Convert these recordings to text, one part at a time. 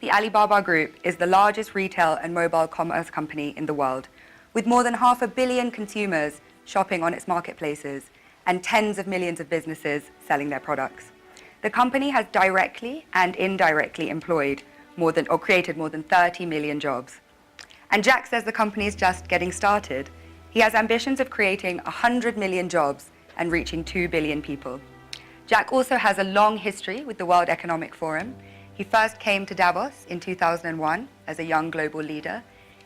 the Alibaba Group is the largest retail and mobile commerce company in the world, with more than 500 million consumers shopping on its marketplaces and tens of millions of businesses selling their products. The company has directly and indirectly employed created more than 30 million jobs. And Jack says the company is just getting started. He has ambitions of creating 100 million jobs and reaching 2 billion people. Jack also has a long history with the World Economic Forum. He first came to Davos in 2001 as a young global leader.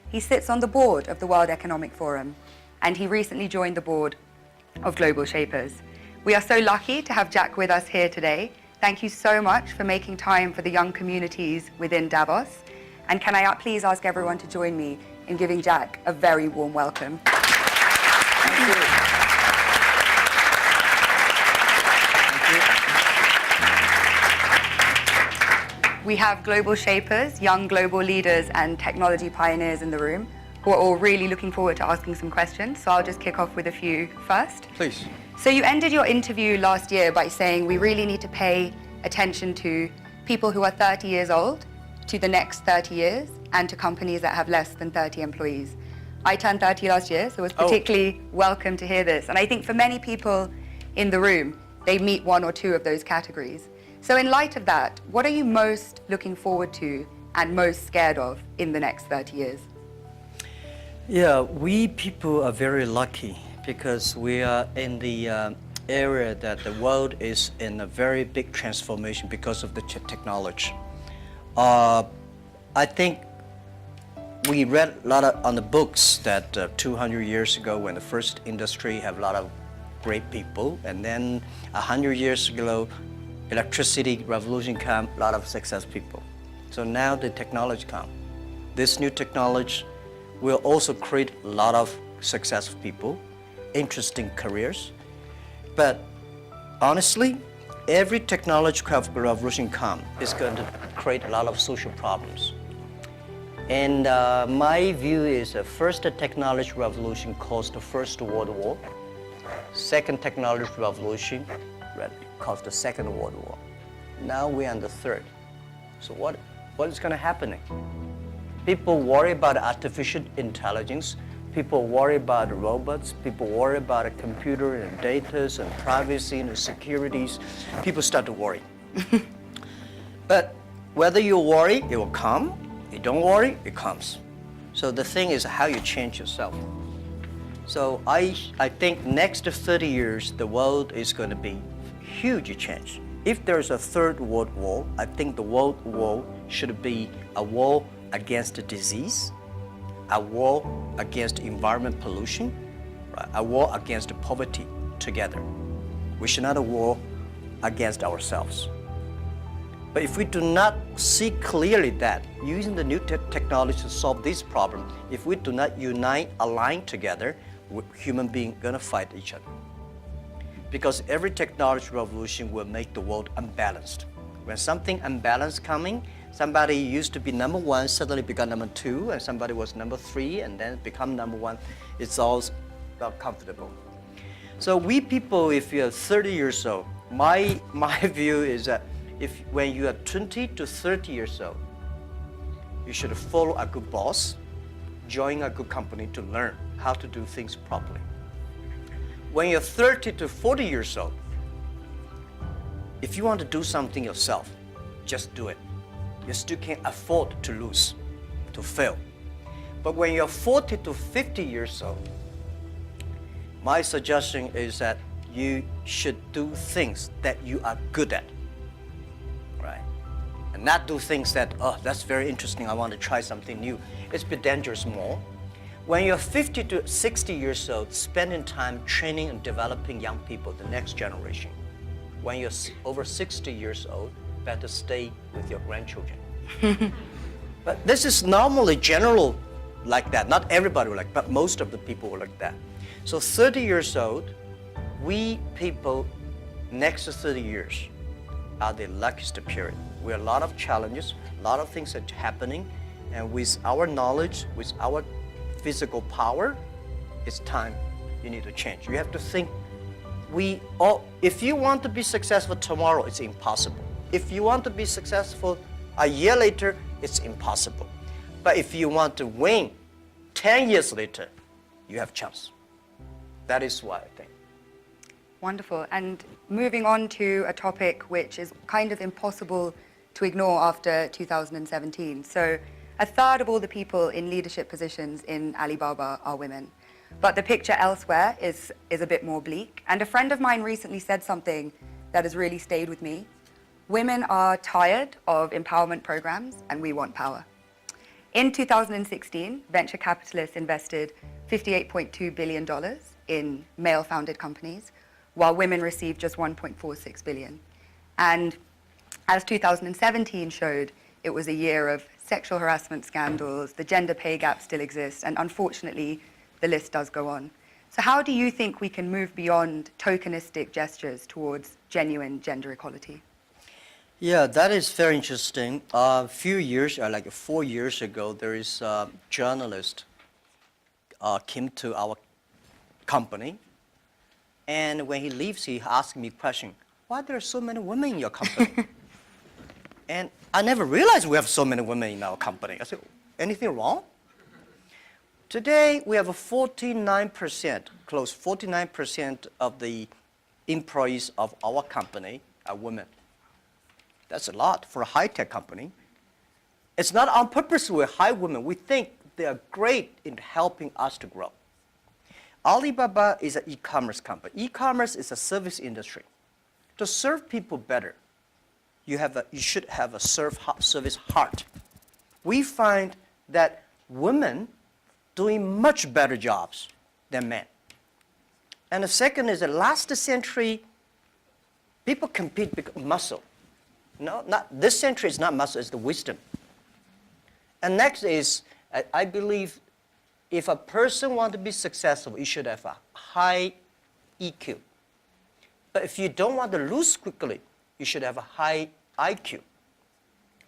He sits on the board of the World Economic Forum, and he recently joined the board of Global Shapers. We are so lucky to have Jack with us here today. Thank you so much for making time for the young communities within Davos. And can I please ask everyone to join me in giving Jack a very warm welcome. Thank you. We have global shapers, young global leaders and technology pioneers in the room who are all really looking forward to asking some questions. So I'll just kick off with a few first. Please. So you ended your interview last year by saying we really need to pay attention to people who are 30 years old, to the next 30 years, and to companies that have less than 30 employees. I turned 30 last year, so it was particularly welcome to hear this. And I think for many people in the room, they meet one or two of those categories. So in light of that, what are you most looking forward to and most scared of in the next 30 years? Yeah, we people are very lucky because we are in the area that the world is in a very big transformation because of the technology. I think we read a lot on the books that 200 years ago when the first industry have a lot of great people, and then 100 years ago electricity revolution come, a lot of success people. So now the technology come. This new technology will also create a lot of successful people, interesting careers. But honestly, every technological revolution come is going to create a lot of social problems. And my view is the first technology revolution caused the First World War. Second technology revolution caused the Second World War. Now we're on the third. So what is going to happen? People worry about artificial intelligence. People worry about robots. People worry about a computer and data and privacy and securities. People start to worry. But whether you worry, it will come. You don't worry, it comes. So the thing is how you change yourself. So I think next 30 years, the world is going to be huge change. If there's a third world war, I think the world war should be a war against disease, a war against environment pollution, right? A war against poverty together. We should not a war against ourselves. But if we do not see clearly that using the new technology to solve this problem, if we do not unite, align together, human beings are going to fight each other. Because every technology revolution will make the world unbalanced. When something unbalanced coming, somebody used to be number one, suddenly become number two, and somebody was number three, and then become number one. It's all not comfortable. So we people, if you're 30 years old, my view is that when you are 20 to 30 years old, you should follow a good boss, join a good company to learn how to do things properly. When you're 30 to 40 years old, if you want to do something yourself, just do it. You still can't afford to lose, to fail. But when you're 40 to 50 years old, my suggestion is that you should do things that you are good at, right? And not do things that, oh, that's very interesting, I want to try something new. It's a bit dangerous more. When you're 50 to 60 years old, spending time training and developing young people, the next generation. When you're over 60 years old, better stay with your grandchildren. But this is normally general like that. Not everybody will like, but most of the people will like that. So 30 years old, we people, next 30 years, are the luckiest period. We have a lot of challenges, a lot of things are happening, and with our knowledge, with our physical power, it's time you need to change. You have to think, if you want to be successful tomorrow, it's impossible. If you want to be successful a year later, it's impossible. But if you want to win 10 years later, you have a chance. That is what I think. Wonderful. And moving on to a topic which is kind of impossible to ignore after 2017. So a third of all the people in leadership positions in Alibaba are women. But the picture elsewhere is a bit more bleak. And a friend of mine recently said something that has really stayed with me. Women are tired of empowerment programs and we want power. In 2016, venture capitalists invested $58.2 billion in male-founded companies, while women received just $1.46 billion. And as 2017 showed, it was a year of sexual harassment scandals, the gender pay gap still exists, and unfortunately, the list does go on. So how do you think we can move beyond tokenistic gestures towards genuine gender equality? Yeah, that is very interesting. A few years, like 4 years ago, there is a journalist came to our company, and when he leaves, he asked me a question, why there are so many women in your company? And I never realized we have so many women in our company. I said, anything wrong? Today, we have a 49%, close 49% of the employees of our company are women. That's a lot for a high-tech company. It's not on purpose we hire women. We think they are great in helping us to grow. Alibaba is an e-commerce company. E-commerce is a service industry. To serve people better, you should have a service heart. We find that women doing much better jobs than men. And the second is that last century, people compete because of muscle. No, not this century is not muscle, it's the wisdom. And next is, I believe, if a person wants to be successful, you should have a high EQ. But if you don't want to lose quickly, you should have a high IQ.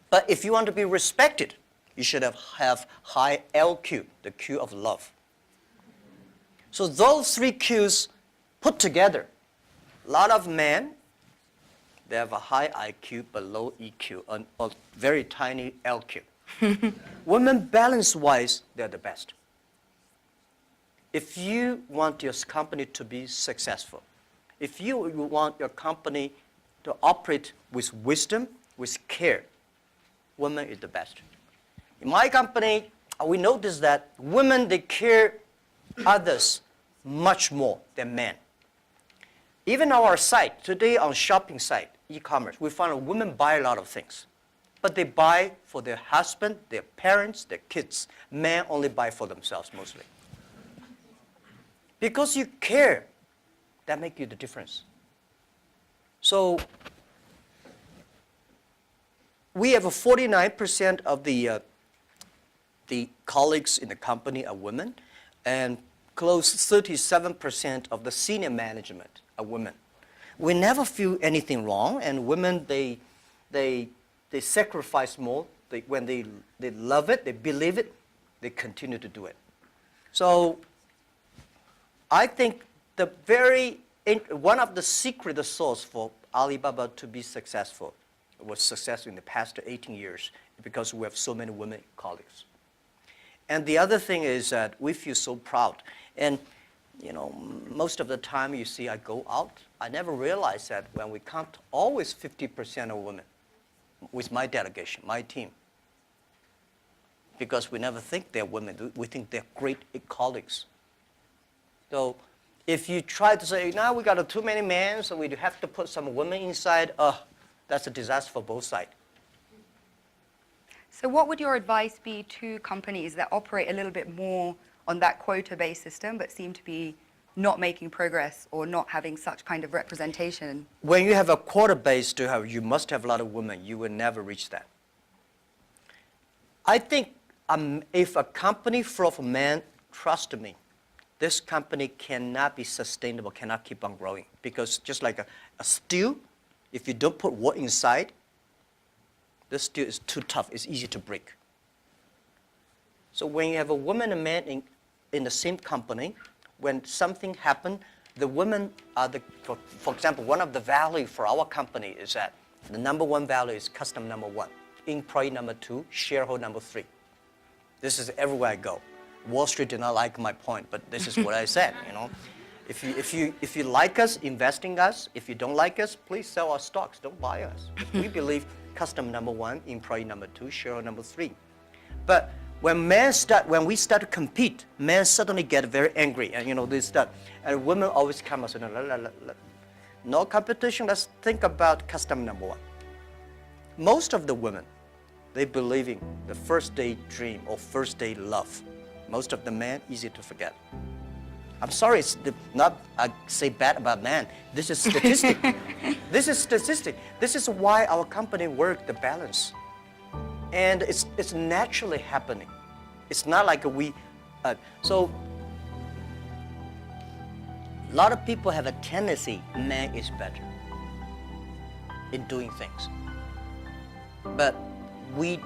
But if you want to be respected, you should have high LQ, the Q of love. So those three Qs put together, a lot of men, they have a high IQ but low EQ, and a very tiny LQ. Women, balance-wise, they're the best. If you want your company to be successful, if you want your company to operate with wisdom, with care, women is the best. In my company, we notice that women, they care others much more than men. Even on our site, today on shopping site, e-commerce, we find women buy a lot of things. But they buy for their husband, their parents, their kids. Men only buy for themselves mostly. Because you care, that makes you the difference. So we have 49% of the colleagues in the company are women, and close 37% of the senior management are women. We never feel anything wrong, and women, they sacrifice more. When they love it, they believe it, they continue to do it. So I think one of the secret sauce for Alibaba to be successful was successful in the past 18 years because we have so many women colleagues. And the other thing is that we feel so proud. And most of the time you see I go out, I never realized that when we count always 50% of women with my delegation, my team. Because we never think they're women, we think they're great colleagues. So if you try to say, now we got too many men, so we have to put some women inside, that's a disaster for both sides. So what would your advice be to companies that operate a little bit more on that quota-based system but seem to be not making progress or not having such kind of representation? When you have a quota base you must have a lot of women. You will never reach that. I think if a company full of men, trust me, this company cannot be sustainable, cannot keep on growing. Because just like a steel, if you don't put wood inside, this steel is too tough, it's easy to break. So when you have a woman and man in the same company, when something happens, the women are for example, one of the values for our company is that the number one value is customer number one. employee number 2, shareholder number 3. This is everywhere I go. Wall Street did not like my point, but this is what I said, you know. If you like us, invest in us. If you don't like us, please sell our stocks. Don't buy us. We believe customer number 1, employee number 2, shareholder number 3. But when we start to compete, men suddenly get very angry, and you know they start. And women always come and say, no competition. Let's think about customer number 1. Most of the women, they believe in the first day dream or first day love. Most of the men, easy to forget. I'm sorry, it's not I say bad about men. This is statistic. This is statistic. This is why our company work the balance. And it's naturally happening. It's not like so a lot of people have a tendency, man is better in doing things. But we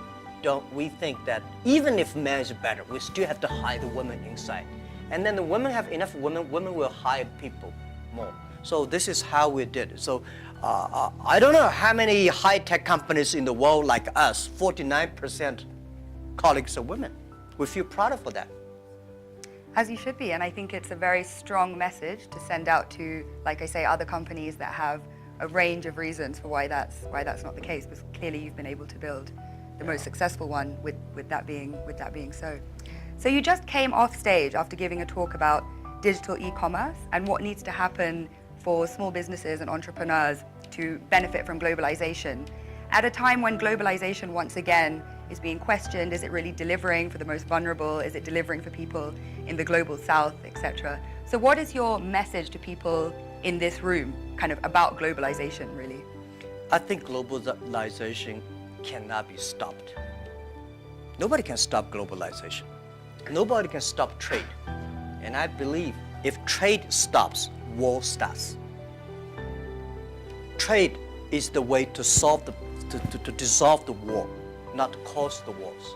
think that even if man is better, we still have to hire the woman inside. And then the women have enough women will hire people more. So this is how we did it. So I don't know how many high-tech companies in the world like us, 49% colleagues are women. We feel proud for that. As you should be, and I think it's a very strong message to send out to, like I say, other companies that have a range of reasons for why that's not the case. But clearly, you've been able to build the most successful one with that being so. So you just came off stage after giving a talk about digital e-commerce and what needs to happen for small businesses and entrepreneurs to benefit from globalization. At a time when globalization once again is being questioned, is it really delivering for the most vulnerable? Is it delivering for people in the global south, etc.? So what is your message to people in this room kind of about globalization, really? I think globalization cannot be stopped. Nobody can stop globalization. Nobody can stop trade. And I believe if trade stops, war starts. Trade is the way to solve to dissolve the war, not to cause the wars.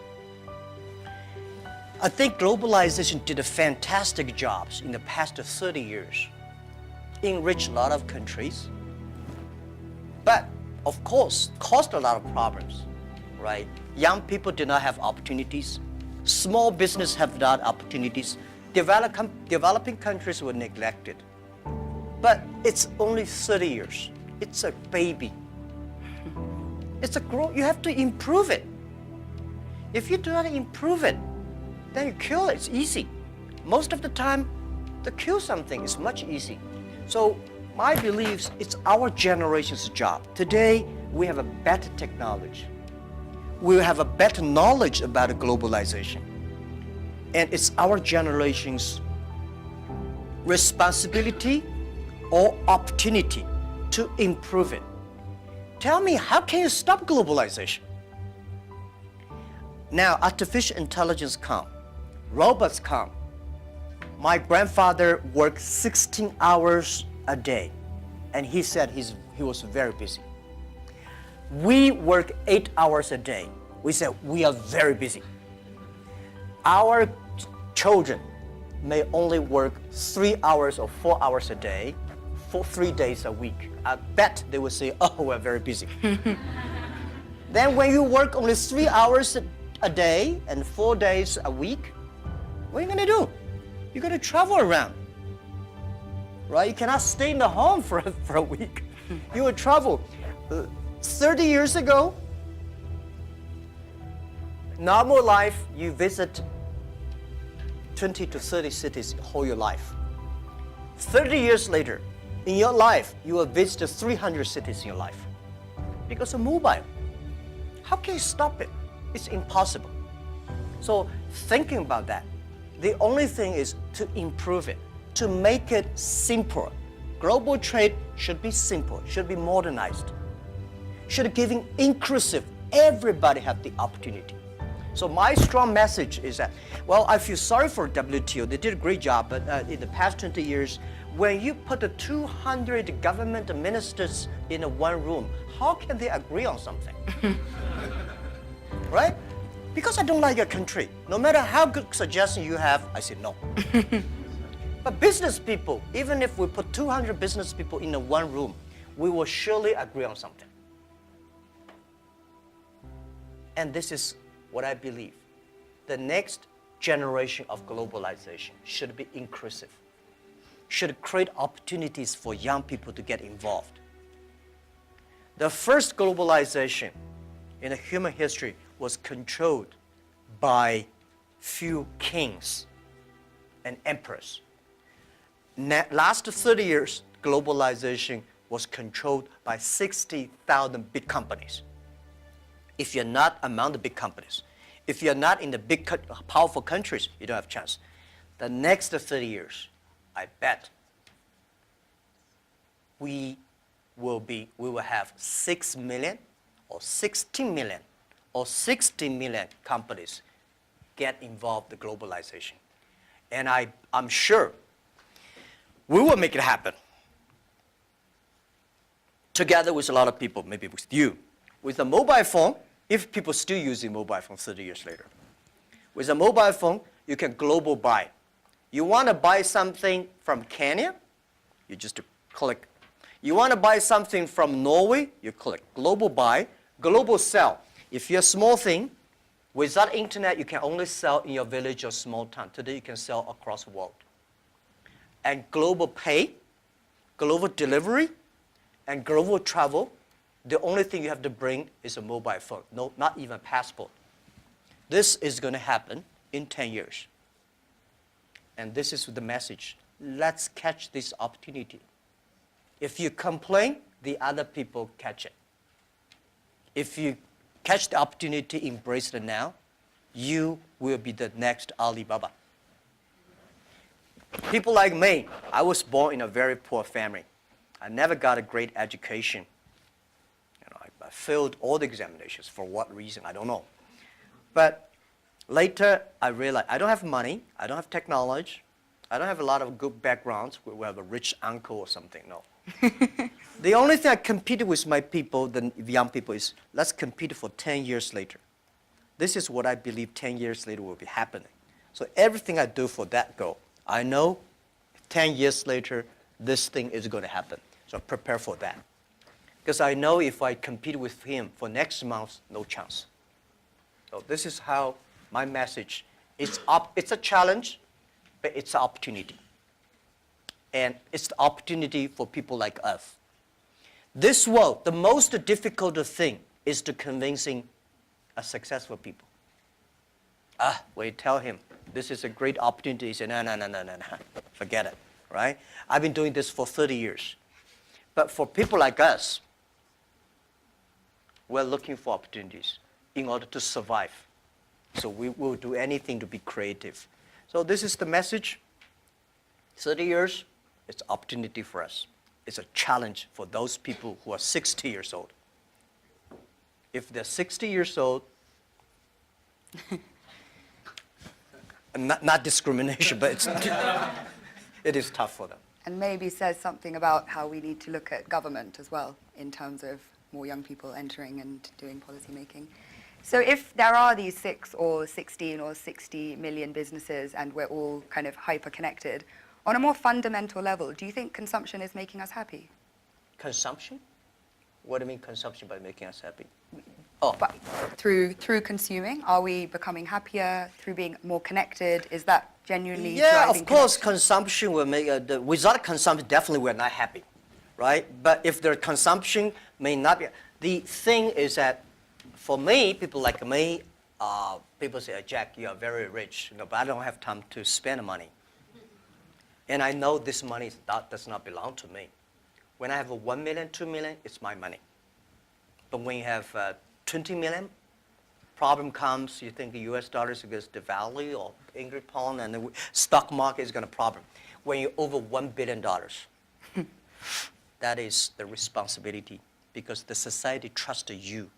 I think globalization did a fantastic job in the past 30 years. Enriched a lot of countries, but of course caused a lot of problems, right? Young people did not have opportunities. Small business have not opportunities. Developing countries were neglected. But it's only 30 years. It's a baby. It's a growth. You have to improve it. If you do not improve it, then you kill it. It's easy. Most of the time, to kill something is much easier. So my beliefs, it's our generation's job. Today, we have a better technology. We have a better knowledge about globalization. And it's our generation's responsibility or opportunity to improve it. Tell me, how can you stop globalization? Now, artificial intelligence come, robots come. My grandfather worked 16 hours a day, and he said he was very busy. We work 8 hours a day. We said we are very busy. Our children may only work 3 hours or 4 hours a day for 3 days a week. I bet they will say, oh, we're very busy. Then when you work only 3 hours a day and 4 days a week, what are you going to do? You're going to travel around, right? You cannot stay in the home for a week. You will travel. 30 years ago, normal life, you visit 20 to 30 cities all your life. 30 years later, in your life, you will visit 300 cities in your life because of mobile. How can you stop it? It's impossible. So thinking about that, the only thing is to improve it, to make it simpler. Global trade should be simple, should be modernized, should giving inclusive, everybody have the opportunity. So my strong message is that, well, I feel sorry for WTO. They did a great job, but in the past 20 years, when you put the 200 government ministers in one room, how can they agree on something? Right? Because I don't like your country. No matter how good suggestion you have, I say no. But business people, even if we put 200 business people in one room, we will surely agree on something. And this is what I believe. The next generation of globalization should be inclusive, should create opportunities for young people to get involved. The first globalization in human history was controlled by few kings and emperors. Last 30 years, globalization was controlled by 60,000 big companies. If you're not among the big companies, if you're not in the big, powerful countries, you don't have a chance. The next 30 years, I bet we will have 6 million or 16 million or 60 million companies get involved in globalization. And I'm sure we will make it happen. Together with a lot of people, maybe with you. With a mobile phone, if people still using mobile phone 30 years later. With a mobile phone, you can global buy. You want to buy something from Kenya, you just click. You want to buy something from Norway, you click global buy, global sell. If you're a small thing, without internet, you can only sell in your village or small town. Today, you can sell across the world. And global pay, global delivery, and global travel, the only thing you have to bring is a mobile phone, no, not even a passport. This is going to happen in 10 years. And this is the message. Let's catch this opportunity. If you complain, the other people catch it. If you catch the opportunity, embrace it now, you will be the next Alibaba. People like me, I was born in a very poor family. I never got a great education. I failed all the examinations. For what reason, I don't know. But later, I realized I don't have money, I don't have technology, I don't have a lot of good backgrounds where we have a rich uncle or something, no. The only thing I competed with my people, the young people, is let's compete for 10 years later. This is what I believe 10 years later will be happening. So everything I do for that goal, I know 10 years later, this thing is going to happen. So prepare for that. Because I know if I compete with him for next month, no chance. So this is how my message is. It's a challenge, but it's an opportunity. And it's the opportunity for people like us. This world, the most difficult thing is to convincing a successful people. When you tell him, this is a great opportunity, he says, no, forget it, right? I've been doing this for 30 years. But for people like us, we're looking for opportunities in order to survive. So we will do anything to be creative. So this is the message. 30 years, it's an opportunity for us. It's a challenge for those people who are 60 years old. If they're 60 years old, not discrimination, but it is tough for them. And maybe says something about how we need to look at government as well in terms of more young people entering and doing policy making. So if there are these 6 or 16 or 60 million businesses and we're all kind of hyper-connected, on a more fundamental level, do you think consumption is making us happy? Consumption? What do you mean consumption by making us happy? But through consuming, are we becoming happier through being more connected? Is that genuinely driving of course, connection? consumption will make, without consumption, definitely we're not happy, right? But if the consumption may not be, the thing is that for me, people like me, people say, Jack, you are very rich, but I don't have time to spend money. And I know this money does not belong to me. When I have 1 million, 2 million, it's my money. But when you have 20 million, problem comes, you think the US dollar is going to devalue or English pound and the stock market is going to problem. When you're over $1 billion, that is the responsibility because the society trusts you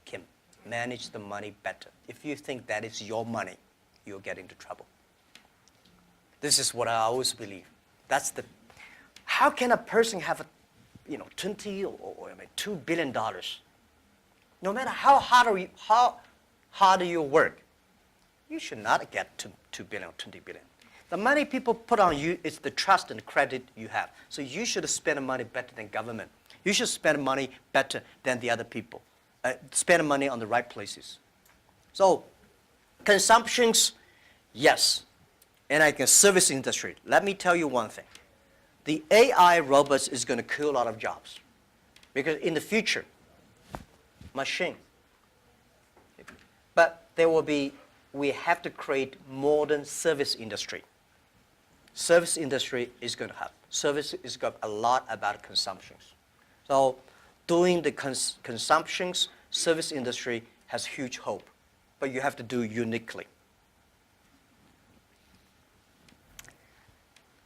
can manage the money better. If you think that is your money, you'll get into trouble. This is what I always believe. That's the, how can a person have 20 or $2 billion? No matter how hard you work, you should not get to 2 billion or 20 billion. The money people put on you is the trust and credit you have. So you should spend money better than government. You should spend money better than the other people. Spend money on the right places. So consumptions, yes. And I can service industry. Let me tell you one thing. The AI robots is going to kill a lot of jobs. Because in the future, machine. But there will be, we have to create modern service industry. Service industry is going to have. Service is got a lot about consumptions. So doing the consumptions, service industry has huge hope. But you have to do uniquely.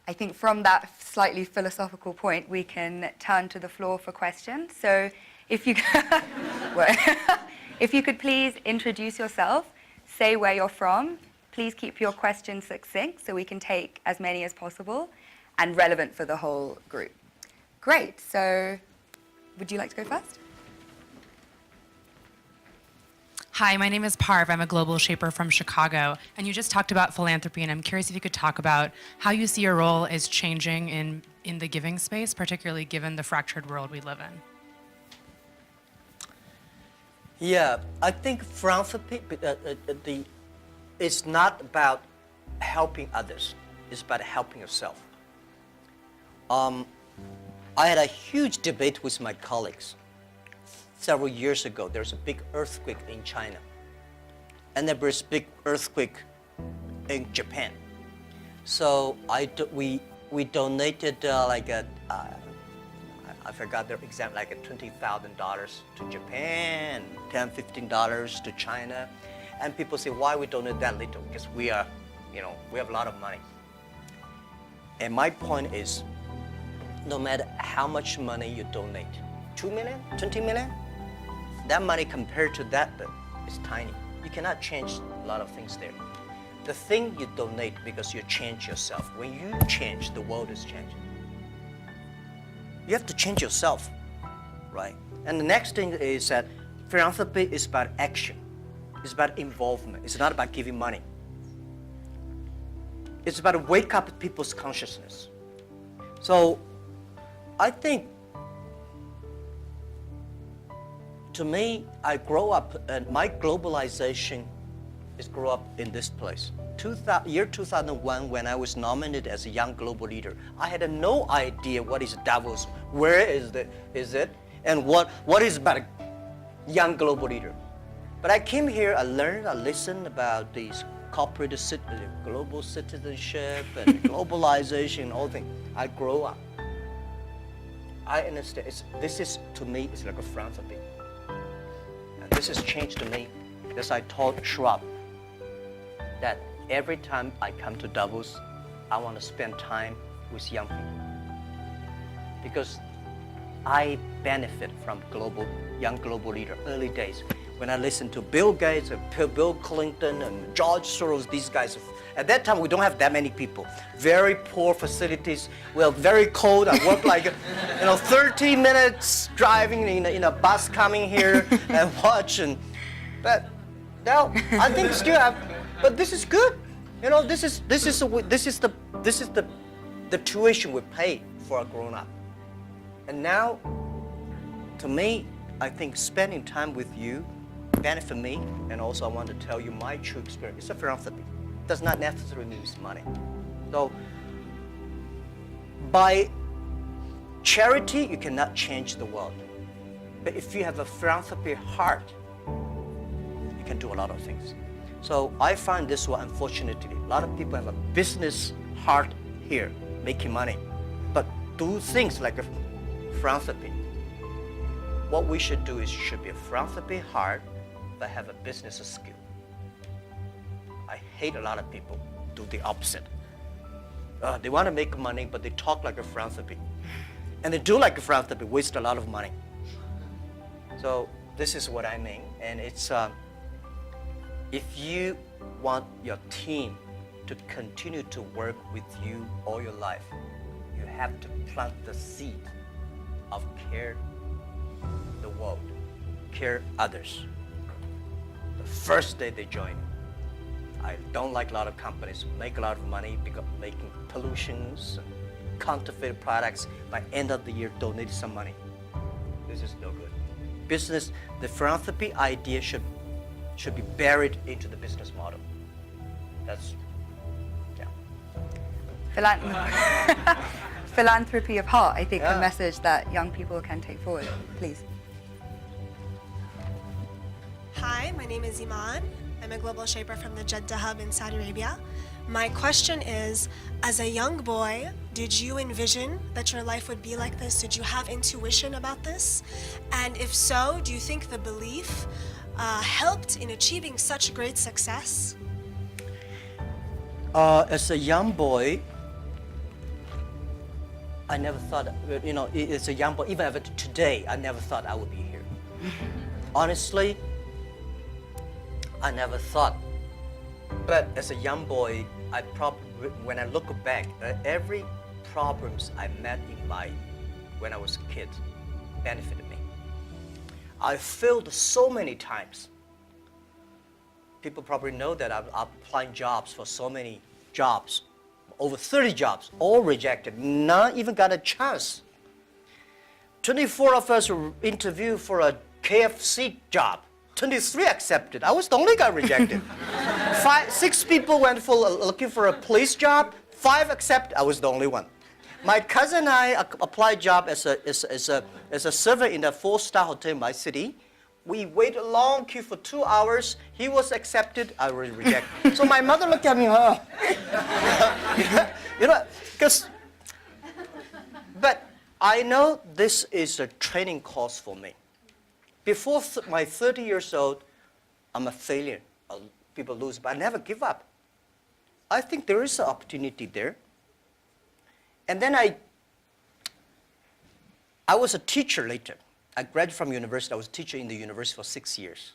I think from that slightly philosophical point, we can turn to the floor for questions. So if you, if you could please introduce yourself, say where you're from, please keep your questions succinct so we can take as many as possible and relevant for the whole group. Great, so would you like to go first? Hi, my name is Parv. I'm a global shaper from Chicago. And you just talked about philanthropy, and I'm curious if you could talk about how you see your role is changing in the giving space, particularly given the fractured world we live in. Yeah, I think philanthropy, it's not about helping others. It's about helping yourself. I had a huge debate with my colleagues. Several years ago, there was a big earthquake in China. And there was a big earthquake in Japan. So we donated I forgot the exact, like $20,000 to Japan, $10, $15 to China. And people say, why we donate that little? Because we are, we have a lot of money. And my point is, no matter how much money you donate, 2 million, 20 million, that money compared to that is tiny. You cannot change a lot of things there. The thing you donate because you change yourself. When you change, the world is changing. You have to change yourself, right? And the next thing is that philanthropy is about action. It's about involvement. It's not about giving money. It's about to wake up people's consciousness. So I think, to me, I grow up, and my globalization is grow up in this place. Year 2001, when I was nominated as a young global leader, I had no idea what is Davos, where is it, and what is about a young global leader. But I came here, I learned, I listened about these corporate global citizenship and globalization, all things. I grow up. I understand. This is, to me, it's like a philanthropy. This has changed to me because I told Schwab that every time I come to Davos, I want to spend time with young people. Because I benefit from young global leader early days. When I listen to Bill Gates and Bill Clinton and George Soros, these guys, at that time we don't have that many people. Very poor facilities. We are very cold. I work like 30 minutes driving in a bus coming here and watching. But now I think still have. But this is good. This is the tuition we pay for a grown up. And now, to me, I think spending time with you benefit me, and also I want to tell you my true experience. It's a philanthropy. It does not necessarily mean money. So, by charity, you cannot change the world. But if you have a philanthropy heart, you can do a lot of things. So I find this one, unfortunately, a lot of people have a business heart here, making money, but do things like a philanthropy. What we should do is should be a philanthropy heart, but have a business skill. I hate a lot of people do the opposite. They want to make money, but they talk like a philanthropy. And they do like a philanthropy, waste a lot of money. So this is what I mean, and it's, if you want your team to continue to work with you all your life, you have to plant the seed of care the world, care others. The first day they join, I don't like a lot of companies make a lot of money because making pollutions, counterfeit products. By end of the year, donate some money. This is no good. Business, the philanthropy idea should should be buried into the business model. That's, yeah. Philanthropy of heart, I think, Yeah. a message that young people can take forward. Please. Hi, my name is Iman. I'm a global shaper from the Jeddah Hub in Saudi Arabia. My question is, as a young boy, did you envision that your life would be like this? Did you have intuition about this? And if so, do you think the belief helped in achieving such great success? As a young boy, I never thought, as a young boy, even today, I never thought I would be here. Honestly, I never thought. But as a young boy, when I look back, every problems I met when I was a kid benefited me. I failed so many times. People probably know that I'm applying jobs for so many jobs, over 30 jobs, all rejected, not even got a chance. 24 of us were interviewed for a KFC job. 23 accepted. I was the only guy rejected. 6 people went for looking for a police job. 5 accepted. I was the only one. My cousin and I applied job as a server in a 4-star hotel in my city. We waited a long queue for 2 hours. He was accepted. I was rejected. So my mother looked at me, but I know this is a training course for me. Before my 30 years old, I'm a failure. People lose, but I never give up. I think there is an opportunity there. And then I was a teacher later. I graduated from university. I was a teacher in the university for 6 years.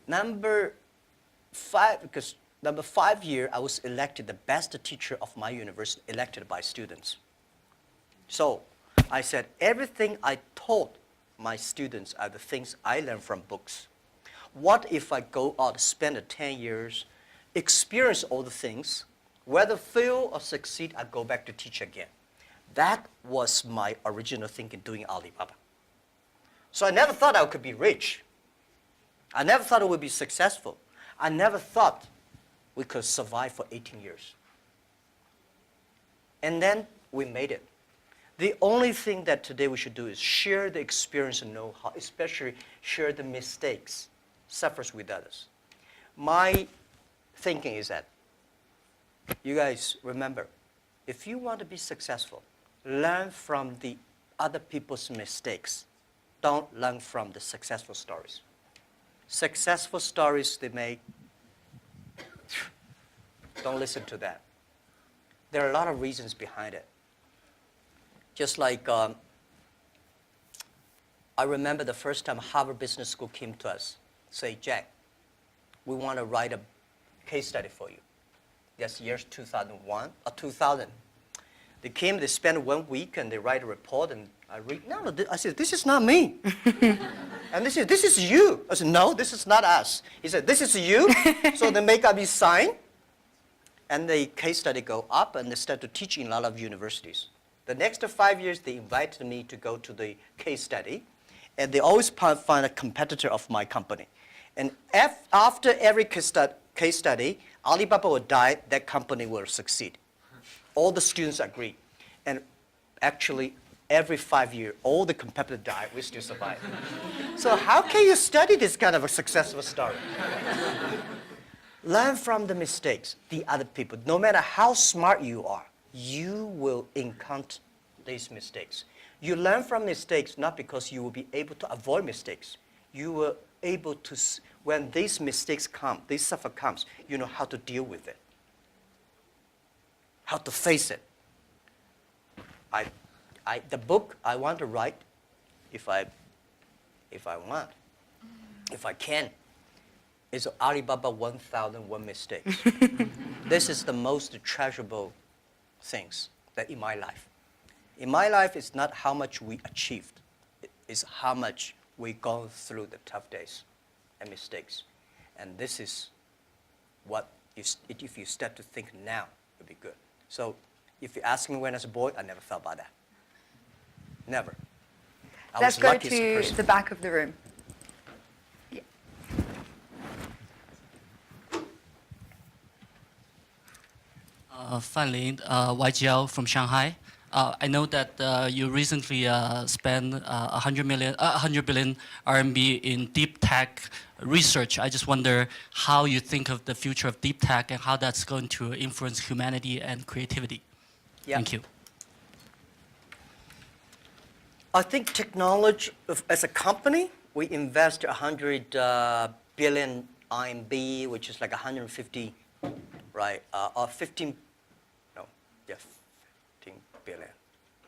Number 5 year, I was elected the best teacher of my university, elected by students. So I said, everything I taught my students are the things I learned from books. What if I go out, spend 10 years, experience all the things, whether fail or succeed, I go back to teach again. That was my original thinking doing Alibaba. So I never thought I could be rich. I never thought I would be successful. I never thought we could survive for 18 years. And then we made it. The only thing that today we should do is share the experience and know-how, especially share the mistakes, suffers with others. My thinking is that, you guys remember, if you want to be successful, learn from the other people's mistakes. Don't learn from the successful stories. Successful stories they make, don't listen to that. There are a lot of reasons behind it. Just like, I remember the first time Harvard Business School came to us, say, Jack, we want to write a case study for you. That's years 2001 or 2000. They came, they spent 1 week, and they write a report, and I read, I said, this is not me. And they said, this is you. I said, no, this is not us. He said, this is you. So they make up his sign, and the case study go up, and they start to teach in a lot of universities. The next 5 years, they invited me to go to the case study, and they always find a competitor of my company. And after every case study, Alibaba will die, that company will succeed. All the students agree. And actually, every 5 years, all the competitors die, we still survive. So how can you study this kind of a successful story? Learn from the mistakes, the other people. No matter how smart you are, you will encounter these mistakes. You learn from mistakes not because you will be able to avoid mistakes. You will able to, when these mistakes come, this suffer comes, you know how to deal with it, how to face it. The book I want to write, if I can, is Alibaba 1001 Mistakes. This is the most treasurable things that in my life. In my life, it's not how much we achieved. It's how much we gone through the tough days and mistakes. And this is what, if you start to think now, it'll be good. So if you ask me when I was a boy, I never thought about that. Never. Let's go to the back of the room. Fan Lin, YGL from Shanghai. I know that you recently spent 100 billion RMB in deep tech research. I just wonder how you think of the future of deep tech and how that's going to influence humanity and creativity. Yeah. Thank you. I think technology, as a company, we invest 100 billion RMB, which is like 150, right? Or 15, no, yeah,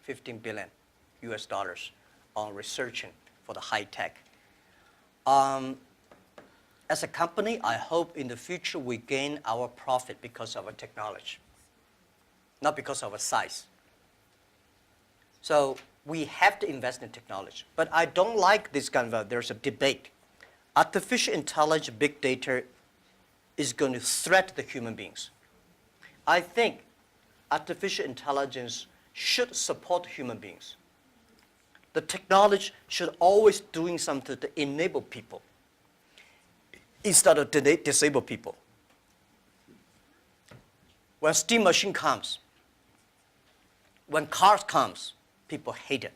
15 billion US dollars on researching for the high tech. As a company, I hope in the future we gain our profit because of our technology, not because of our size. So we have to invest in technology. But I don't like this kind of, there's a debate. Artificial intelligence, big data is going to threaten the human beings. I think artificial intelligence should support human beings. The technology should always doing something to enable people instead of disable people. When steam machine comes, when cars comes, people hate it.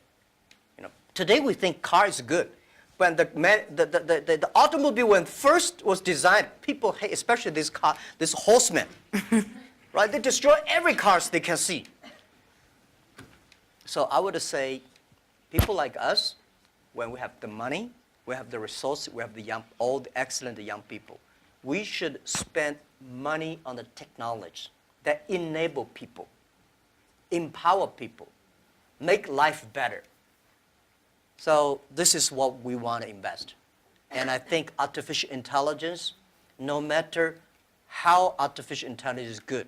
You know, today we think car is good. When the automobile when first was designed, people hate, especially this car, this horseman, right? They destroy every car they can see. So I would say, people like us, when we have the money, we have the resources, we have the young, all the excellent young people, we should spend money on the technology that enable people, empower people, make life better. So this is what we want to invest. And I think artificial intelligence, no matter how artificial intelligence is good,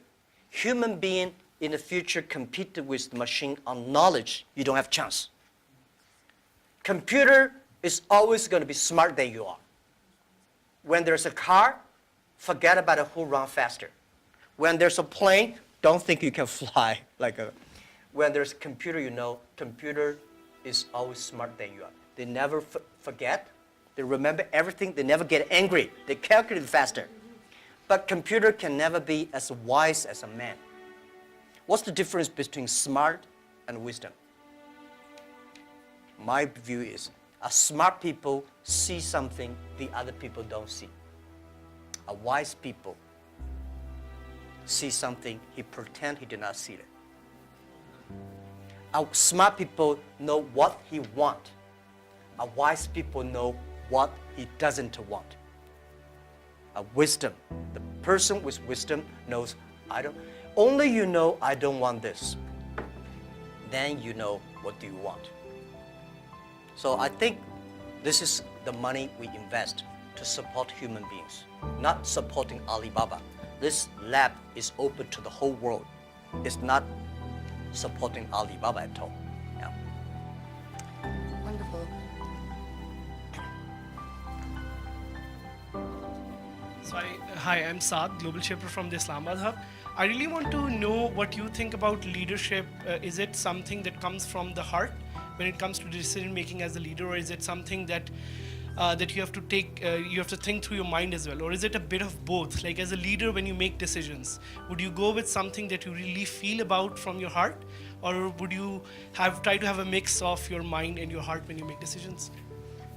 human being in the future compete with the machine on knowledge, you don't have chance. Computer is always going to be smarter than you are. When there's a car, forget about who runs faster. When there's a plane, don't think you can fly like a. When there's a computer, you know, computer is always smarter than you are. They never forget. They remember everything. They never get angry. They calculate faster. But computer can never be as wise as a man. What's the difference between smart and wisdom? My view is, a smart people see something the other people don't see. A wise people see something, he pretend he did not see it. A smart people know what he want. A wise people know what he doesn't want. A wisdom, the person with wisdom knows, only you know I don't want this. Then you know what do you want. So I think this is the money we invest to support human beings, not supporting Alibaba. This lab is open to the whole world. It's not supporting Alibaba at all. Yeah. Wonderful. So hi, I'm Saad, Global Shaper from the Islamabad Hub. I really want to know what you think about leadership. Is it something that comes from the heart when it comes to decision making as a leader, or is it something that that you have to take, you have to think through your mind as well, or is it a bit of both? Like as a leader, when you make decisions, would you go with something that you really feel about from your heart, or would you try to have a mix of your mind and your heart when you make decisions?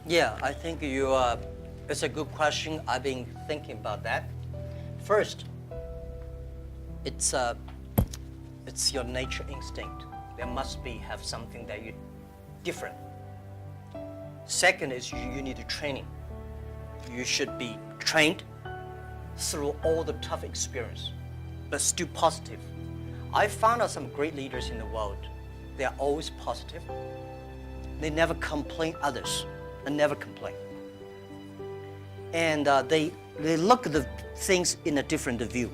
Yeah, I think it's a good question. I've been thinking about that. First, it's your nature instinct. There must have something that you different. Second is you need training. You should be trained through all the tough experience, but still positive. I found out some great leaders in the world. They are always positive. They never complain others, and never complain. And they look at the things in a different view,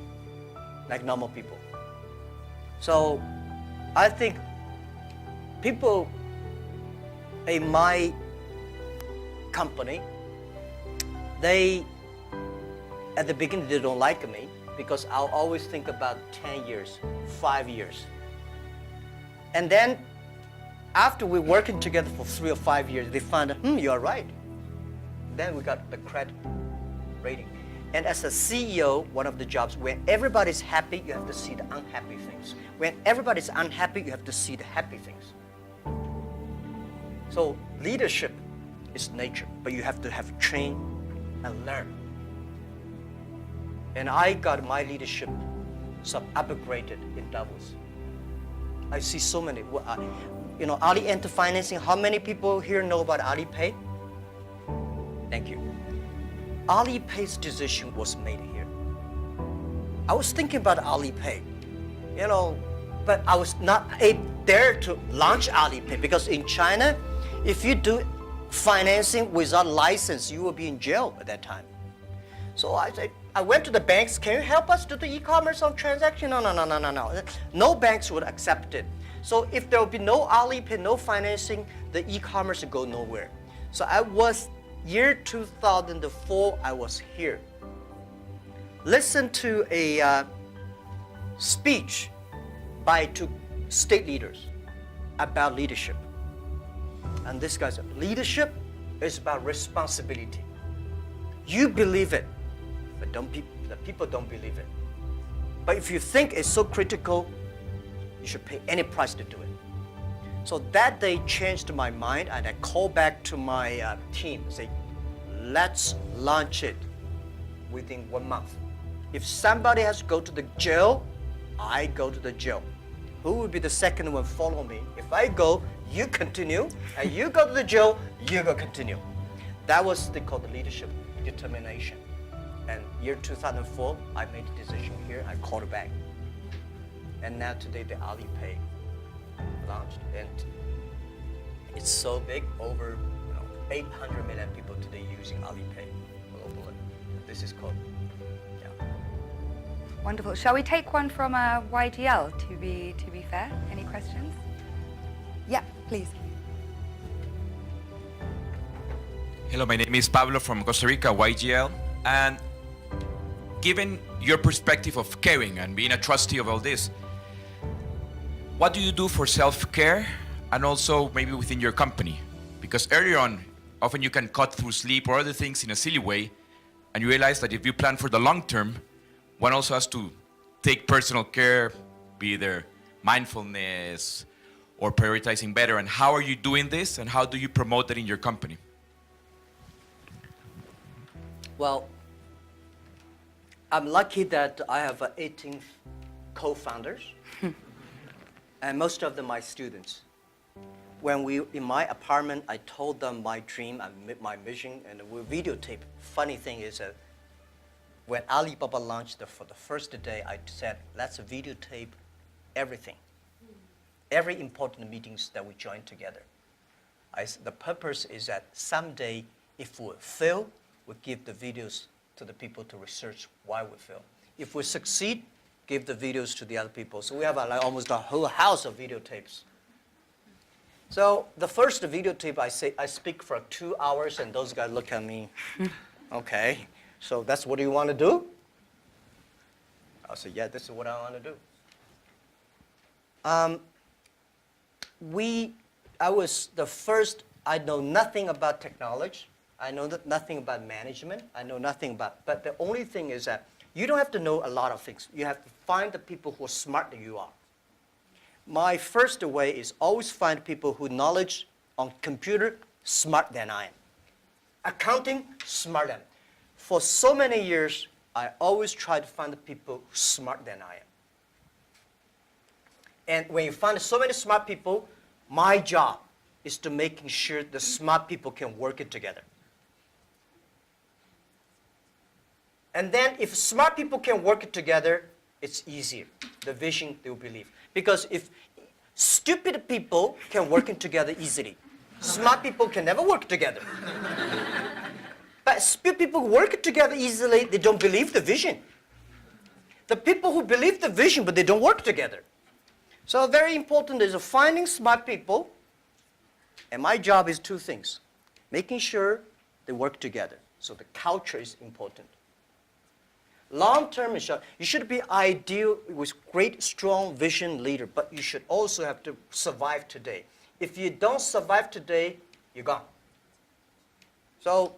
like normal people. So I think people in my company, at the beginning, they don't like me because I'll always think about 10 years, 5 years. And then after we're working together for 3 or 5 years, they find, you're right. Then we got the credit rating. And as a CEO, one of the jobs, when everybody's happy, you have to see the unhappy things. When everybody's unhappy, you have to see the happy things. So leadership is nature, but you have to have train and learn. And I got my leadership upgraded in Davos. I see so many. Ali Enter Financing, how many people here know about Alipay? Thank you. Alipay's decision was made here. I was thinking about Alipay, but I was not there to launch Alipay because in China, if you do financing without license, you will be in jail at that time. So I went to the banks, can you help us do the e-commerce on transaction? No. No banks would accept it. So if there will be no Alipay, no financing, the e-commerce would go nowhere. So year 2004, I was here. Listen to a speech by two state leaders about leadership. And this guy said, leadership is about responsibility. You believe it, but the people don't believe it. But if you think it's so critical, you should pay any price to do it. So that day changed my mind, and I called back to my team and say, let's launch it within 1 month. If somebody has to go to the jail, I go to the jail. Who will be the second one follow me? If I go, you continue, and you go to the jail, you go continue. That was called the leadership determination. And year 2004, I made the decision here, I called it back. And now today the Alipay launched, and it's so big, over 800 million people today using Alipay globally. This is called, Wonderful. Shall we take one from YGL to be fair? Any questions? Yeah, please. Hello, my name is Pablo from Costa Rica, YGL. And given your perspective of caring and being a trustee of all this, what do you do for self-care and also maybe within your company? Because earlier on, often you can cut through sleep or other things in a silly way, and you realize that if you plan for the long term, one also has to take personal care, be either mindfulness or prioritizing better. And how are you doing this, and how do you promote it in your company? Well, I'm lucky that I have 18 co-founders, and most of them my students. When in my apartment, I told them my dream and my mission, and we videotape. Funny thing is that when Alibaba launched for the first day, I said, let's videotape everything. Every important meetings that we join together. The purpose is that someday, if we fail, we give the videos to the people to research why we fail. If we succeed, give the videos to the other people. So we have almost a whole house of videotapes. So the first videotape, I speak for 2 hours, and those guys look at me. Okay, so that's what you want to do? I said, yeah, this is what I want to do. I was the first. I know nothing about technology. I know nothing about management. I know nothing about, but the only thing is that you don't have to know a lot of things. You have to find the people who are smarter than you are. My first way is always find people who knowledge on computer smarter than I am. Accounting, smarter than. For so many years, I always try to find the people smarter than I am. And when you find so many smart people, my job is to making sure the smart people can work it together. And then if smart people can work it together, it's easier. The vision they will believe. Because if stupid people can work it together easily, smart people can never work together. But stupid people work it together easily, they don't believe the vision. The people who believe the vision, but they don't work together. So very important is finding smart people, and my job is 2 things. Making sure they work together. So the culture is important. Long term, you should be ideal with great, strong vision leader, but you should also have to survive today. If you don't survive today, you're gone. So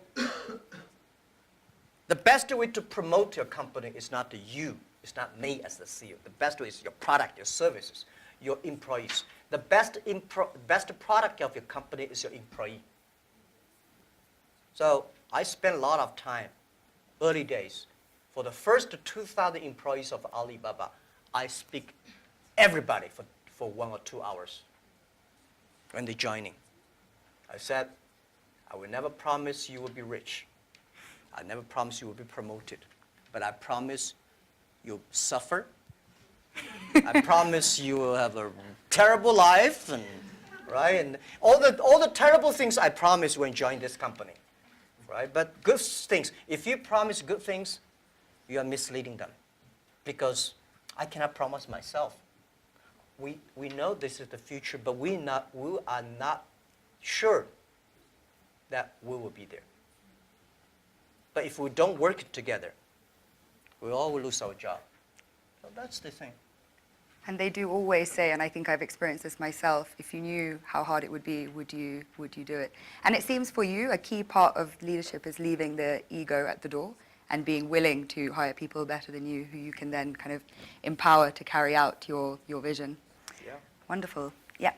The best way to promote your company is not you. It's not me as the CEO. The best way is your product, your services, your employees. The best product of your company is your employee. So I spent a lot of time, early days. For the first 2,000 employees of Alibaba, I speak everybody for 1 or 2 hours when they're joining. I said, I will never promise you will be rich. I never promise you will be promoted. But I promise you'll suffer. I promise you will have a terrible life, and right, and all the terrible things I promise when join this company, right? But good things. If you promise good things, you are misleading them, because I cannot promise myself. We know this is the future, but we are not sure that we will be there. But if we don't work together, we all will lose our job. So that's the thing. And they do always say, and I think I've experienced this myself, if you knew how hard it would be, would you do it? And it seems for you, a key part of leadership is leaving the ego at the door and being willing to hire people better than you, who you can then kind of empower to carry out your vision. Yeah. Wonderful. Yeah.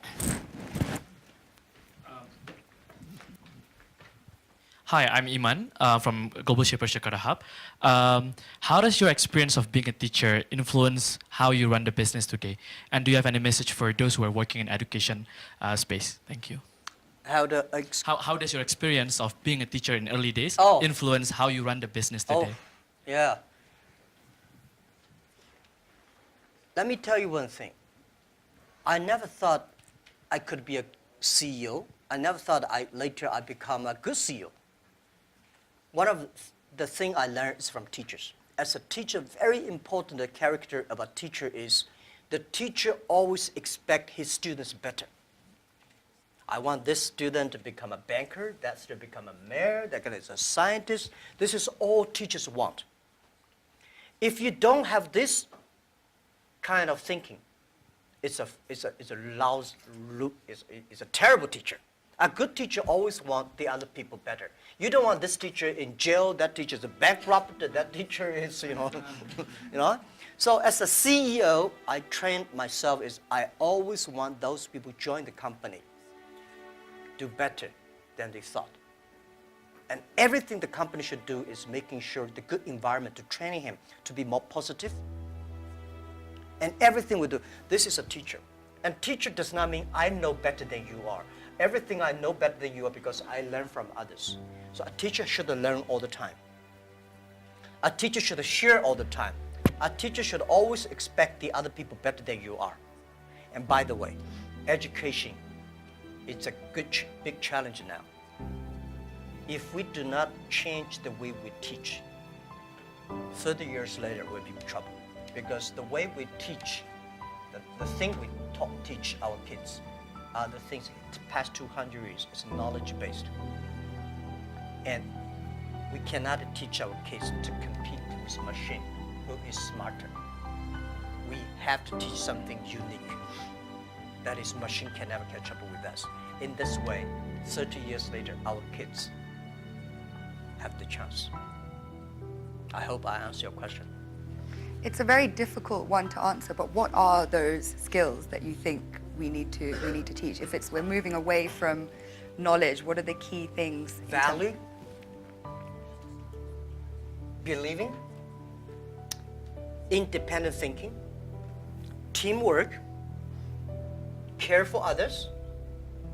Hi, I'm Iman from Global Shaper Jakarta Hub. How does your experience of being a teacher influence how you run the business today? And do you have any message for those who are working in education space? Thank you. How How does your experience of being a teacher in early days Oh. influence how you run the business today? Yeah. Let me tell you one thing. I never thought I could be a CEO. I never thought later I'd become a good CEO. One of the things I learned is from teachers. As a teacher, very important character of a teacher is the teacher always expects his students better. I want this student to become a banker, that student to become a mayor, that guy is a scientist. This is all teachers want. If you don't have this kind of thinking, it's a terrible teacher. A good teacher always wants the other people better. You don't want this teacher in jail, that teacher is a bankrupt, that teacher is, you know. So as a CEO, I trained myself is I always want those people join the company do better than they thought. And everything the company should do is making sure the good environment to training him to be more positive. And everything we do, this is a teacher. And teacher does not mean I know better than you are. Everything I know better than you are because I learn from others. So a teacher should learn all the time. A teacher should share all the time. A teacher should always expect the other people better than you are. And by the way, education, it's a big challenge now. If we do not change the way we teach, 30 years later we'll be in trouble. Because the way we teach, the thing we teach our kids are the things the past 200 years is knowledge-based. And we cannot teach our kids to compete with machine who is smarter. We have to teach something unique. That is, machine can never catch up with us. In this way, 30 years later, our kids have the chance. I hope I answered your question. It's a very difficult one to answer, but what are those skills that you think we need to teach? If we're moving away from knowledge, what are the key things? Value, believing, independent thinking, teamwork, care for others.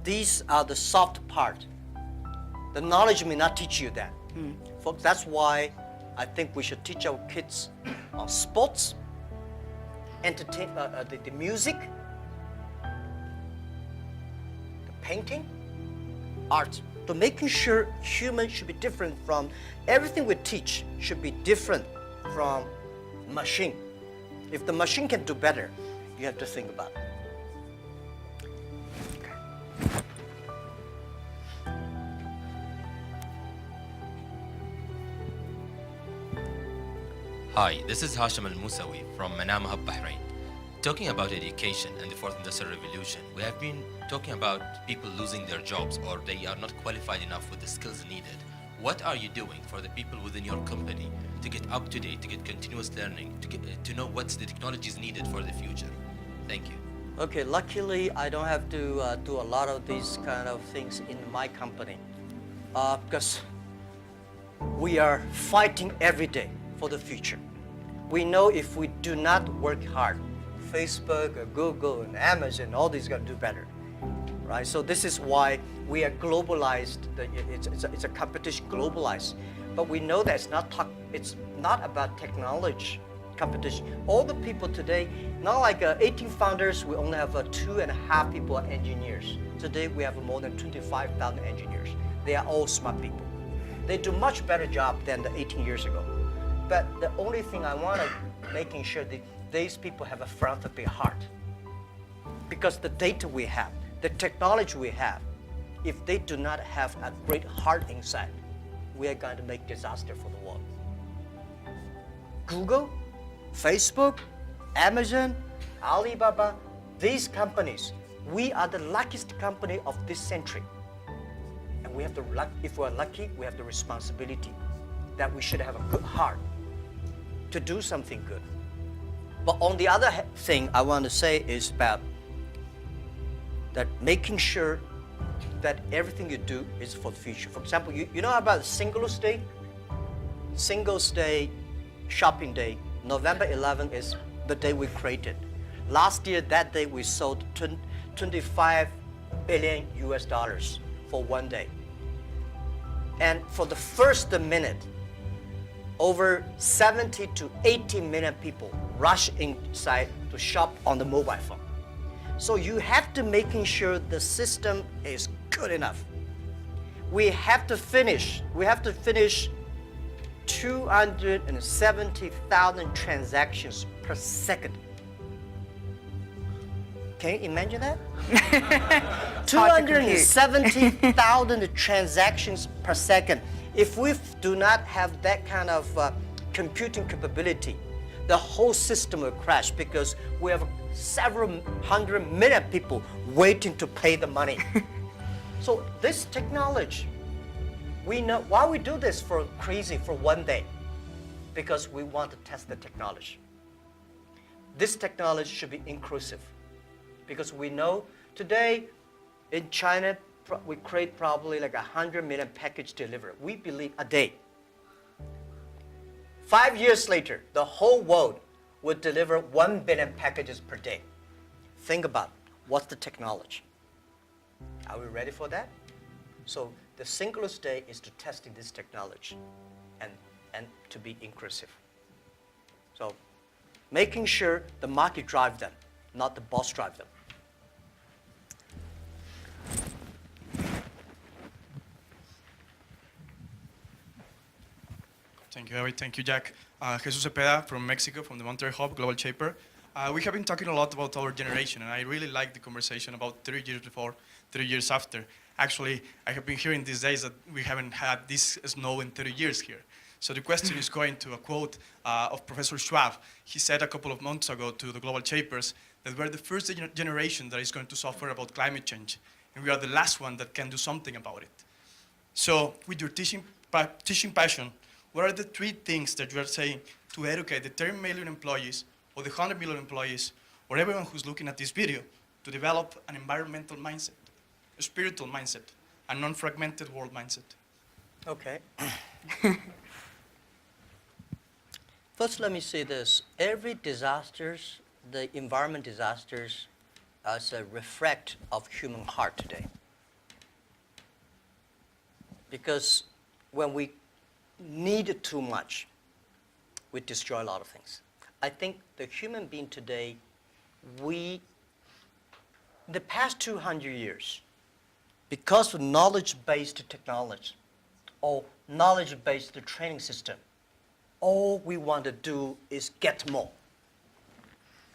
These are the soft part. The knowledge may not teach you that. Folks, that's why I think we should teach our kids sports, the music, the painting, art. To making sure humans should be different from everything we teach should be different from machine. If the machine can do better, you have to think about it. Hi, this is Hashim Al-Musawi from Manama Hub, Bahrain. Talking about education and the Fourth Industrial Revolution, we have been talking about people losing their jobs or they are not qualified enough with the skills needed. what are you doing for the people within your company to get up to date, to get continuous learning, to know what's the technologies needed for the future? Thank you. Okay, luckily I don't have to do a lot of these kind of things in my company because we are fighting every day for the future. We know if we do not work hard, Facebook, Google, and Amazon, all these going to do better, right? So this is why we are globalized. It's a competition globalized, but we know that it's not about technology competition. All the people today, not like 18 founders, we only have 2.5 people are engineers. Today we have more than 25,000 engineers. They are all smart people. They do much better job than the 18 years ago. But the only thing I want to making sure that these people have a philanthropy heart. Because the data we have, the technology we have, if they do not have a great heart inside, we are going to make disaster for the world. Google, Facebook, Amazon, Alibaba, these companies, we are the luckiest company of this century. And we have the luck, if we're lucky, we have the responsibility that we should have a good heart to do something good. But on the other thing I want to say is about that making sure that everything you do is for the future. For example, you know about Singles Day? Singles Day, shopping day, November 11th is the day we created. Last year, that day we sold 25 billion US dollars for one day. And for the first minute, over 70 to 80 million people rush inside to shop on the mobile phone. So you have to making sure the system is good enough. We have to finish 270,000 transactions per second. Can you imagine that? 270,000 transactions per second. If we do not have that kind of computing capability, the whole system will crash because we have several hundred million people waiting to pay the money. So this technology, we know why we do this for one day, because we want to test the technology. This technology should be inclusive, because we know today in China, we create probably like 100 million package delivery. We believe a day. 5 years later, the whole world would deliver 1 billion packages per day. Think about what's the technology. Are we ready for that? So the Singles Day is to testing this technology and to be inclusive. So making sure the market drive them, not the boss drive them. Thank you, David. Thank you, Jack. Jesus Cepeda from Mexico, from the Monterrey Hub, Global Shaper. We have been talking a lot about our generation, and I really like the conversation about 30 years before, 30 years after. Actually, I have been hearing these days that we haven't had this snow in 30 years here. So the question is going to a quote of Professor Schwab. He said a couple of months ago to the Global Shapers that we're the first generation that is going to suffer about climate change, and we are the last one that can do something about it. So with your teaching passion, what are the 3 things that you are saying to educate the 10 million employees or the 100 million employees or everyone who's looking at this video to develop an environmental mindset, a spiritual mindset, a non-fragmented world mindset? Okay. First, let me say this. Every disasters, the environment disasters, is a reflect of human heart today. Because when we need too much, we destroy a lot of things. I think the human being today, the past 200 years, because of knowledge-based technology or knowledge-based training system, all we want to do is get more.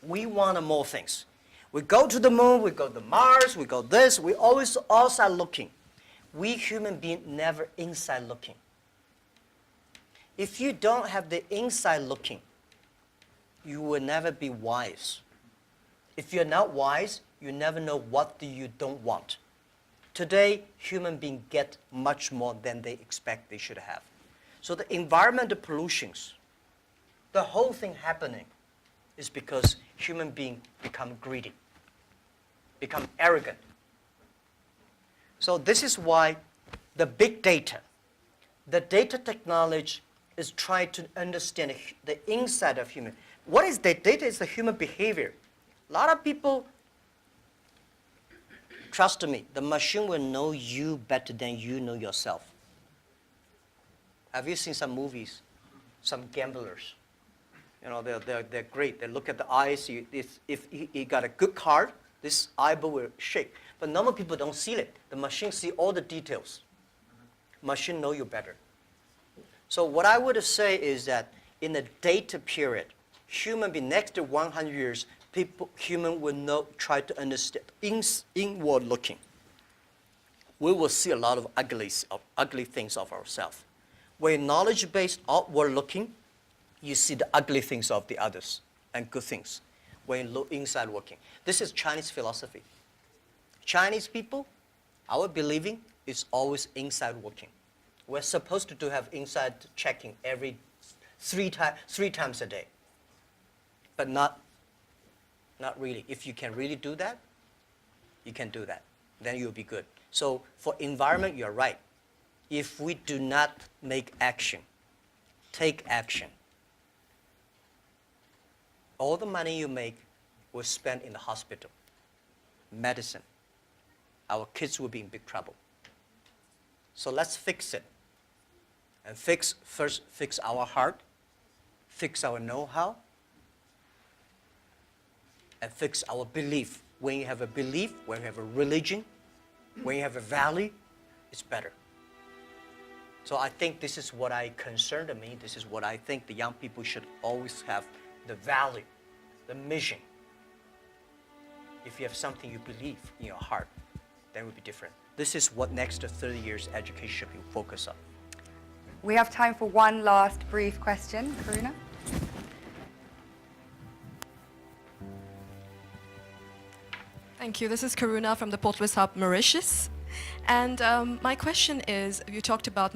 We want more things. We go to the moon, we go to Mars, we go this, we always outside looking. We human beings never inside looking. If you don't have the inside looking, you will never be wise. If you're not wise, you never know what you don't want. Today, human beings get much more than they expect they should have. So the environmental pollutions, the whole thing happening is because human beings become greedy, become arrogant. So this is why the big data, the data technology is trying to understand the inside of human. What is data? Data is the human behavior. A lot of people, trust me, the machine will know you better than you know yourself. Have you seen some movies? Some gamblers. You know, they're great. They look at the eyes. If he got a good card, this eyeball will shake. But normal people don't see it. The machine see all the details. Machine know you better. So what I would say is that in the data period, human being next to 100 years, human will try to understand inward looking. We will see a lot of ugly things of ourselves. When knowledge-based outward looking, you see the ugly things of the others and good things. When you look inside looking. This is Chinese philosophy. Chinese people, our believing is always inside looking. We're supposed to have inside checking every three times a day. But not really. If you can really do that, you can do that. Then you'll be good. So for environment, you're right. If we do not make action, take action, all the money you make will spend in the hospital, medicine. Our kids will be in big trouble. So let's fix it. And first fix our heart, fix our know-how, and fix our belief. When you have a belief, when you have a religion, when you have a value, it's better. So I think this is what I concerned me. This is what I think the young people should always have, the value, the mission. If you have something you believe in your heart, then it will be different. This is what next 30 years education will focus on. We have time for one last brief question. Karuna? Thank you. This is Karuna from the Port Louis Hub, Mauritius. And my question is, you talked about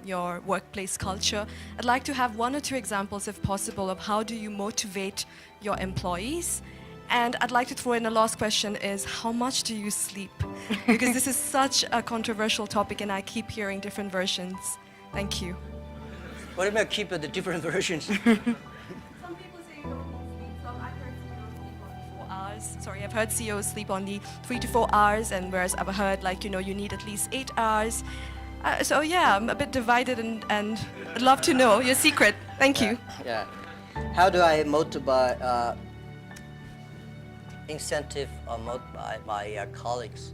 your workplace culture. I'd like to have one or two examples, if possible, of how do you motivate your employees. And I'd like to throw in a last question is, how much do you sleep? Because this is such a controversial topic and I keep hearing different versions. Thank you. What do you mean keep the different versions? Some people say you don't sleep. I've heard CEOs sleep only 4 hours. Sorry, I've heard CEOs sleep only 3 to 4 hours, and whereas I've heard you need at least 8 hours. So yeah, I'm a bit divided, and I'd love to know your secret. Thank you. Yeah. How do I motivate, incentive or motivate my colleagues?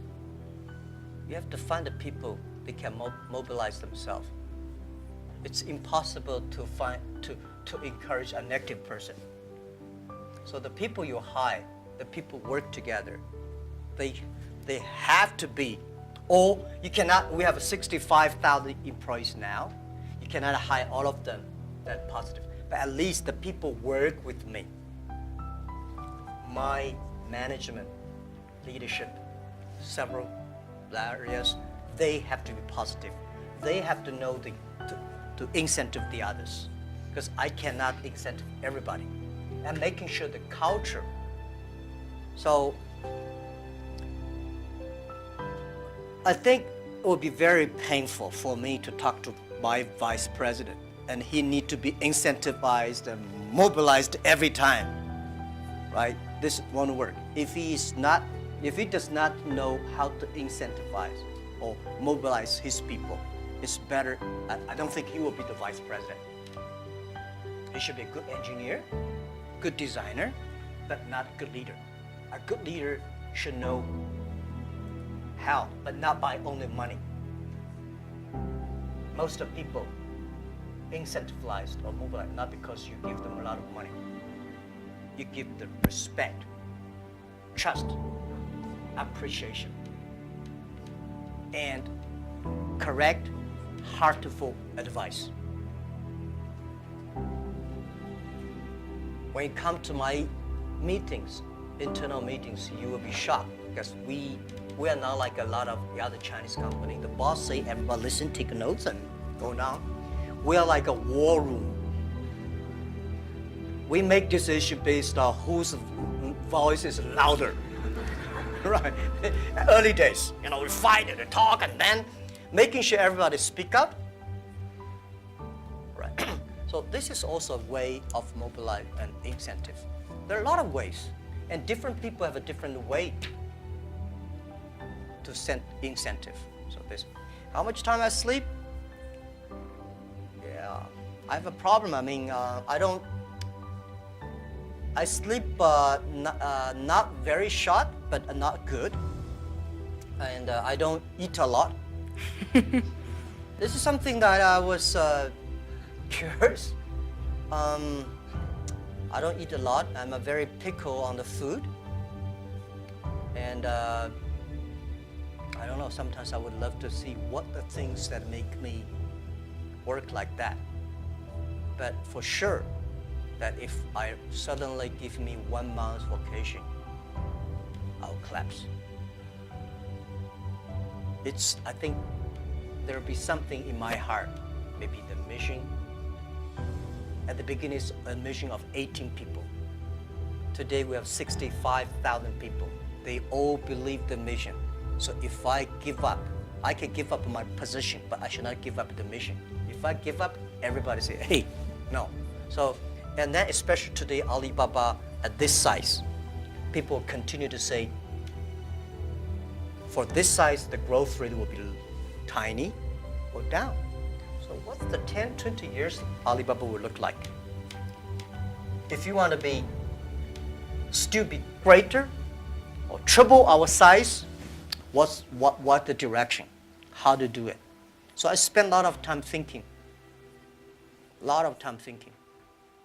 You have to find the people that can mobilize themselves. It's impossible to encourage a negative person. So the people you hire, the people work together, they have to be, or you cannot, we have 65,000 employees now, you cannot hire all of them that positive, but at least the people work with me. My management, leadership, several areas, they have to be positive. They have to know to incentive the others, because I cannot incentive everybody. And making sure the culture. So I think it would be very painful for me to talk to my vice president, and he need to be incentivized and mobilized every time, right? This won't work. If he does not know how to incentivize or mobilize his people, it's better. I don't think he will be the vice president. He should be a good engineer, good designer, but not a good leader. A good leader should know how, but not by only money. Most of people incentivized or mobilized not because you give them a lot of money. You give them respect, trust, appreciation, and correct, heartful advice. When you come to my meetings, internal meetings, you will be shocked. because we are not like a lot of the other Chinese company. The boss say everybody listen, take notes, and go down. We are like a war room. We make decision based on whose voice is louder. Right? Early days, we fight and talk, and then making sure everybody speak up. Right. So this is also a way of mobilize and incentive. There are a lot of ways, and different people have a different way to send incentive. So this, how much time I sleep? Yeah, I have a problem. I mean, I sleep not very short, but not good. And I don't eat a lot. This is something that I was curious. I don't eat a lot. I'm a very picky on the food. And I don't know, sometimes I would love to see what the things that make me work like that. But for sure, that if I suddenly give me 1 month vacation, I'll collapse. I think there'll be something in my heart, maybe the mission. At the beginning, it's a mission of 18 people. Today, we have 65,000 people. They all believe the mission. So if I give up, I can give up my position, but I should not give up the mission. If I give up, everybody say, hey, no. So, and then especially today, Alibaba at this size, people continue to say, for this size, the growth rate will be tiny or down. So what's the 10, 20 years Alibaba will look like? If you want to still be greater or triple our size, what the direction? How to do it? So I spend a lot of time thinking.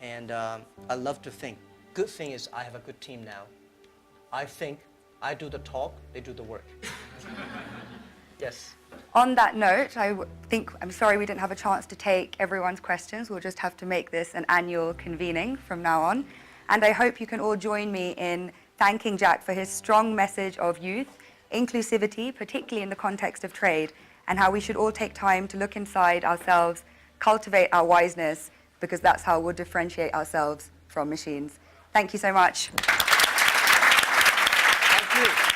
And I love to think. Good thing is I have a good team now. I think, I do the talk, they do the work. Yes. On that note, I'm sorry we didn't have a chance to take everyone's questions. We'll just have to make this an annual convening from now on. And I hope you can all join me in thanking Jack for his strong message of youth, inclusivity, particularly in the context of trade, and how we should all take time to look inside ourselves, cultivate our wiseness, because that's how we'll differentiate ourselves from machines. Thank you so much. Thank you.